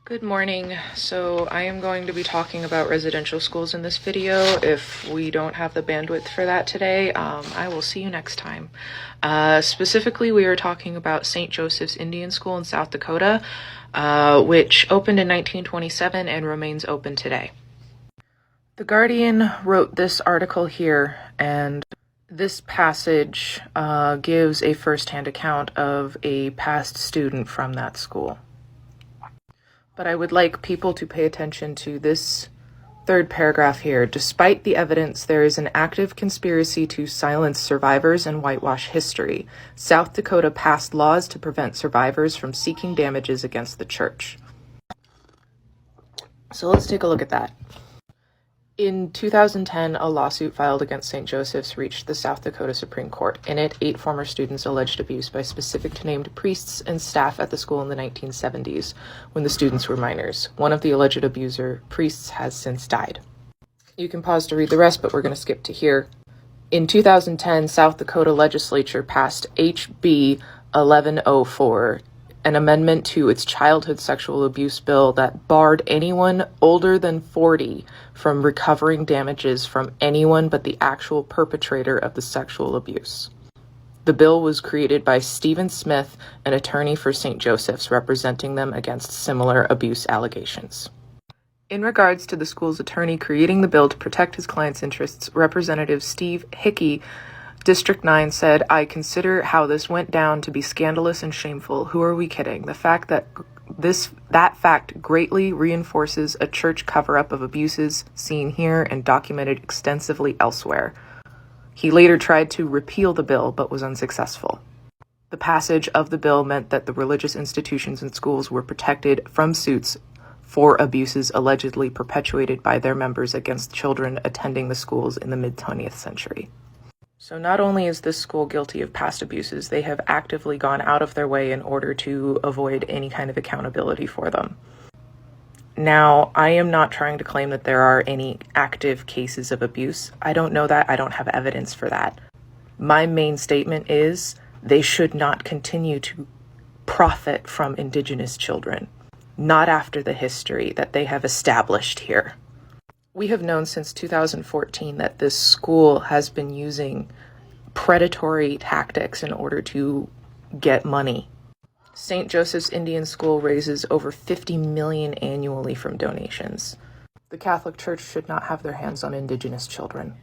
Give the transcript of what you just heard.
Good morning. So I am going to be talking about residential schools in this video. If we don't have the bandwidth for that today, I will see you next time. Specifically, we are talking about St. Joseph's Indian School in South Dakota, which opened in 1927 and remains open today. The Guardian wrote this article here, and this passage gives a first-hand account of a past student from that school. But I would like people to pay attention to this third paragraph here. Despite the evidence, there is an active conspiracy to silence survivors and whitewash history. South Dakota passed laws to prevent survivors from seeking damages against the church. So let's take a look at that. In 2010, a lawsuit filed against St. Joseph's reached the South Dakota Supreme Court. In it, 8 former students alleged abuse by specific named priests and staff at the school in the 1970s, when the students were minors. One of the alleged abuser priests has since died. You can pause to read the rest, but we're going to skip to here. In 2010, South Dakota legislature passed HB 1104, an amendment to its childhood sexual abuse bill that barred anyone older than 40 from recovering damages from anyone but the actual perpetrator of the sexual abuse. The bill was created by Stephen Smith, an attorney for St. Joseph's, representing them against similar abuse allegations. In regards to the school's attorney creating the bill to protect his client's interests, Representative Steve Hickey, District 9 said, "I consider how this went down to be scandalous and shameful. Who are we kidding? The fact that that fact greatly reinforces a church cover-up of abuses seen here and documented extensively elsewhere." He later tried to repeal the bill, but was unsuccessful. The passage of the bill meant that the religious institutions and schools were protected from suits for abuses allegedly perpetuated by their members against children attending the schools in the mid-20th century. So not only is this school guilty of past abuses, they have actively gone out of their way in order to avoid any kind of accountability for them. Now, I am not trying to claim that there are any active cases of abuse. I don't know that. I don't have evidence for that. My main statement is they should not continue to profit from Indigenous children, not after the history that they have established here. We have known since 2014 that this school has been using predatory tactics in order to get money. St. Joseph's Indian School raises over $50 million annually from donations. The Catholic Church should not have their hands on Indigenous children.